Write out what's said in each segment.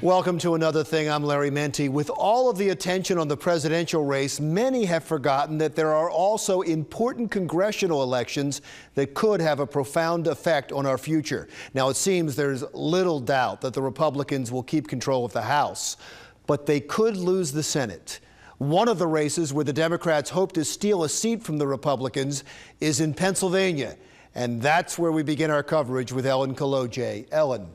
Welcome to Another Thing. I'm Larry Menti. With all of the attention on the presidential race, many have forgotten that there are also important congressional elections that could have a profound effect on our future. Now, it seems there's little doubt that the Republicans will keep control of the House, but they could lose the Senate. One of the races where the Democrats hope to steal a seat from the Republicans is in Pennsylvania. And that's where we begin our coverage with Kolodziej. Ellen.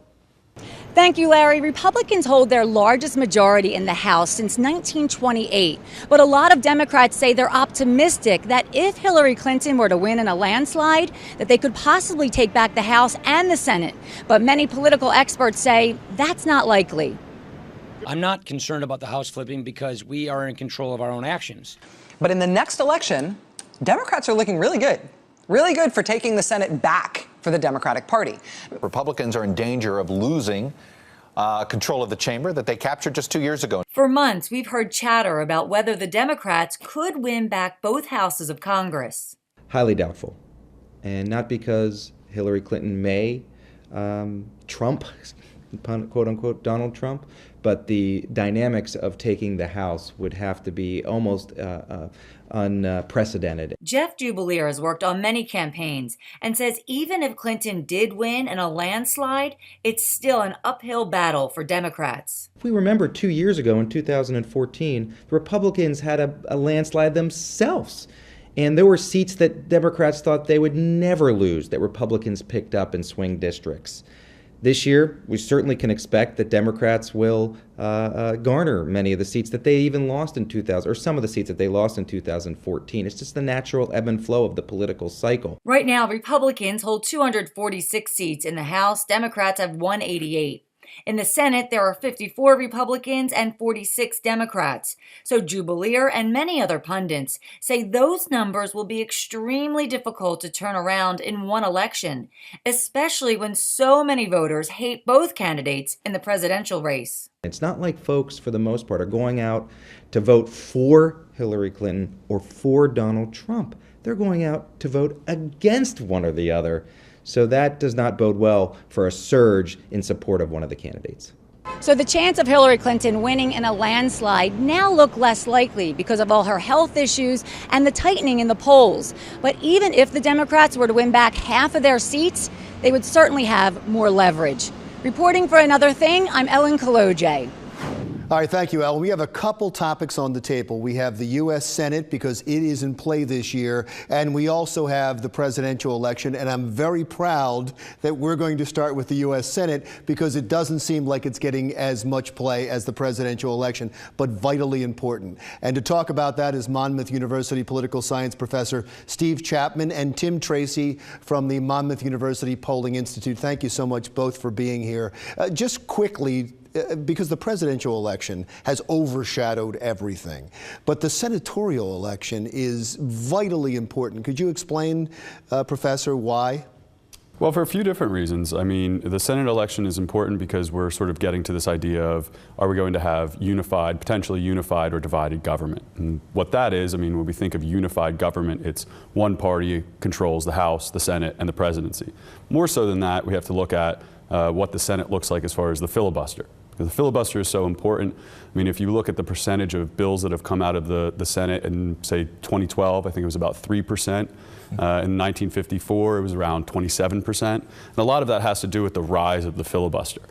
Thank you, Larry. Republicans hold their largest majority in the House since 1928. But a lot of Democrats say they're optimistic that if Hillary Clinton were to win in a landslide, that they could possibly take back the House and the Senate. But many political experts say that's not likely. I'm not concerned about the House flipping because we are in control of our own actions. But in the next election, Democrats are looking really good. Really good for taking the Senate back for the Democratic Party. Republicans are in danger of losing control of the chamber that they captured just 2 years ago. For months, we've heard chatter about whether the Democrats could win back both houses of Congress. Highly doubtful. And not because Hillary Clinton may trump, quote unquote, Donald Trump, but the dynamics of taking the House would have to be almost unprecedented. Jeff Jubileer has worked on many campaigns and says even if Clinton did win in a landslide, it's still an uphill battle for Democrats. If we remember 2 years ago in 2014, the Republicans had a landslide themselves. And there were seats that Democrats thought they would never lose that Republicans picked up in swing districts. This year, we certainly can expect that Democrats will garner many of the seats that they even lost in 2000, or some of the seats that they lost in 2014. It's just the natural ebb and flow of the political cycle. Right now, Republicans hold 246 seats in the House. Democrats have 188. In the Senate, there are 54 Republicans and 46 Democrats. So Jubileer and many other pundits say those numbers will be extremely difficult to turn around in one election, especially when so many voters hate both candidates in the presidential race. It's not like folks, for the most part, are going out to vote for Hillary Clinton or for Donald Trump. They're going out to vote against one or the other. So that does not bode well for a surge in support of one of the candidates. So the chance of Hillary Clinton winning in a landslide now look less likely because of all her health issues and the tightening in the polls. But even if the Democrats were to win back half of their seats, they would certainly have more leverage. Reporting for Another Thing, I'm Kolodziej. All right, thank you, Ellen. We have a couple topics on the table. We have the U.S. Senate because it is in play this year, and we also have the presidential election. And I'm very proud that we're going to start with the U.S. Senate because it doesn't seem like it's getting as much play as the presidential election, but vitally important. And to talk about that is Monmouth University political science professor Steve Chapman and Tim Tracey from the Monmouth University Polling Institute. Thank you so much both for being here. Just quickly, because the presidential election has overshadowed everything, but the senatorial election is vitally important. Could you explain, Professor, why? Well, for a few different reasons. I mean, the Senate election is important because we're sort of getting to this idea of, are we going to have unified, potentially unified or divided government? And what that is, I mean, when we think of unified government, it's one party controls the House, the Senate, and the presidency. More so than that, we have to look at what the Senate looks like as far as the filibuster. The filibuster is so important. I mean, if you look at the percentage of bills that have come out of the Senate in, say, 2012, I think it was about 3%. In 1954, it was around 27%. And a lot of that has to do with the rise of the filibuster.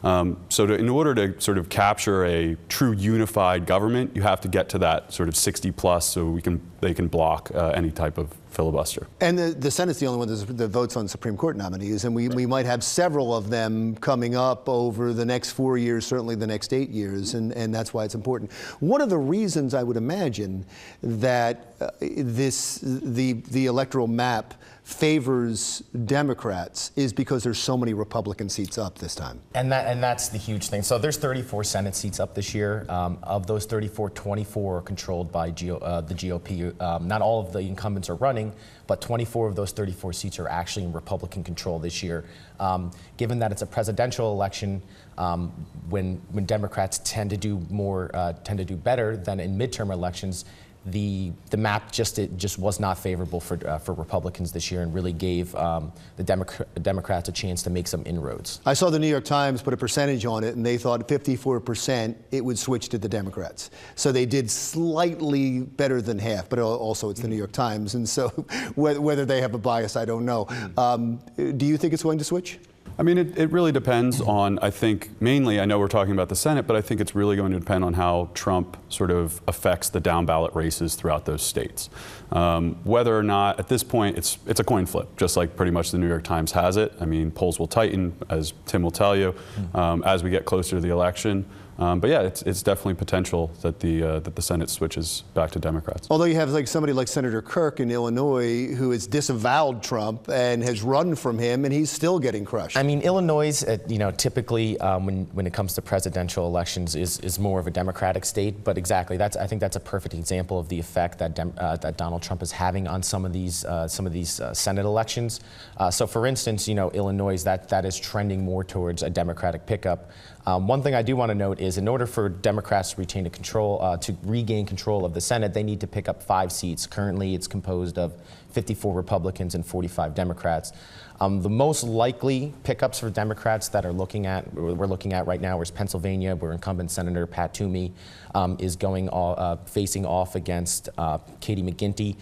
In order to sort of capture a true unified government, you have to get to that sort of 60 plus so they can block any type of filibuster. And the Senate's the only one that votes on Supreme Court nominees, and we might have several of them coming up over the next 4 years, certainly the next 8 years, and that's why it's important. One of the reasons I would imagine that the electoral map favors Democrats is because there's so many Republican seats up this time. And that's the huge thing. So there's 34 Senate seats up this year. Of those 34, 24 are controlled by the GOP. Not all of the incumbents are running, but 24 of those 34 seats are actually in Republican control this year. Given that it's a presidential election, when Democrats tend to do better than in midterm elections, the map just was not favorable for Republicans this year, and really gave the Democrats a chance to make some inroads. I saw the New York Times put a percentage on it, and they thought 54% it would switch to the Democrats. So they did slightly better than half, but also it's the New York Times, and so whether they have a bias, I don't know. Do you think it's going to switch? I mean, it really depends on, I think, mainly, I know we're talking about the Senate, but I think it's really going to depend on how Trump sort of affects the down ballot races throughout those states. Whether or not, at this point, it's a coin flip, just like pretty much the New York Times has it. I mean, polls will tighten, as Tim will tell you, as we get closer to the election. But yeah, it's definitely potential that the Senate switches back to Democrats. Although you have like somebody like Senator Kirk in Illinois who has disavowed Trump and has run from him, and he's still getting crushed. I mean, Illinois, typically when it comes to presidential elections, is more of a Democratic state. But exactly, I think that's a perfect example of the effect that that Donald Trump is having on some of these Senate elections. So, for instance, Illinois, that is trending more towards a Democratic pickup. One thing I do want to note is, in order for Democrats to regain control of the Senate, they need to pick up 5 seats. Currently, it's composed of 54 Republicans and 45 Democrats. The most likely pickups for Democrats that we're looking at right now is Pennsylvania, where incumbent Senator Pat Toomey is facing off against Katie McGinty.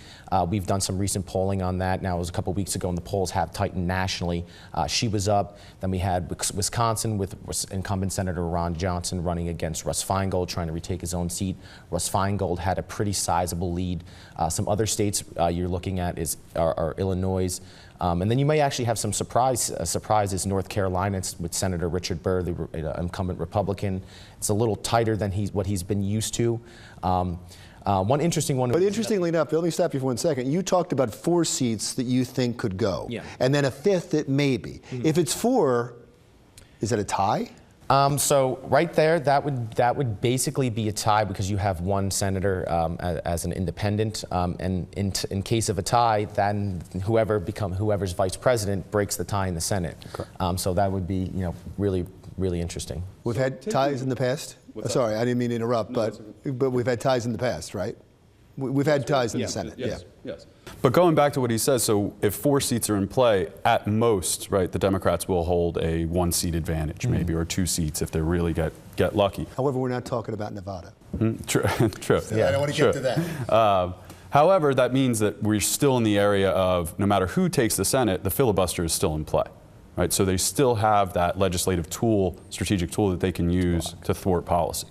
We've done some recent polling on that. Now, it was a couple weeks ago, and the polls have tightened nationally. She was up. Then we had Wisconsin with incumbent Senator Ron Johnson running against Russ Feingold, trying to retake his own seat. Russ Feingold had a pretty sizable lead. Some other states you're looking at are Illinois. And then you may actually have some surprises. North Carolina with Senator Richard Burr, the incumbent Republican. It's a little tighter than what he's been used to. One interesting one. But interestingly enough, let me stop you for 1 second. You talked about 4 seats that you think could go, and then a 5th that maybe. If it's 4, is it a tie? So right there, that would basically be a tie, because you have one senator as an independent, and in case of a tie, then whoever's vice president breaks the tie in the Senate. So that would be really interesting. We've had ties in the past. Sorry, I didn't mean to interrupt, but we've had ties in the past, right? We've had ties in the Senate. Yes. But going back to what he says, so if 4 seats are in play, at most, right, the Democrats will hold a 1-seat advantage, maybe, or 2 seats if they really get lucky. However, we're not talking about Nevada. True. Yeah, I don't want to get to that. However, that means that we're still in the area of, no matter who takes the Senate, the filibuster is still in play. Right? So they still have that legislative tool, strategic tool that they can use to thwart policy.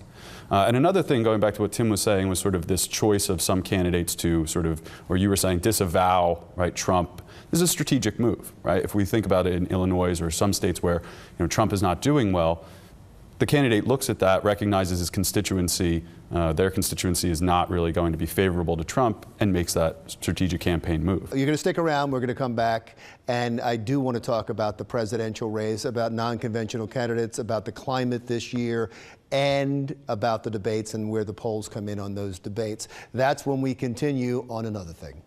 And another thing, going back to what Tim was saying, was sort of this choice of some candidates to sort of, or you were saying, disavow, right, Trump. This is a strategic move, right? If we think about it in Illinois or some states where Trump is not doing well, the candidate looks at that, recognizes his constituency, their constituency is not really going to be favorable to Trump, and makes that strategic campaign move. You're going to stick around. We're going to come back. And I do want to talk about the presidential race, about non-conventional candidates, about the climate this year, and about the debates and where the polls come in on those debates. That's when we continue on Another Thing.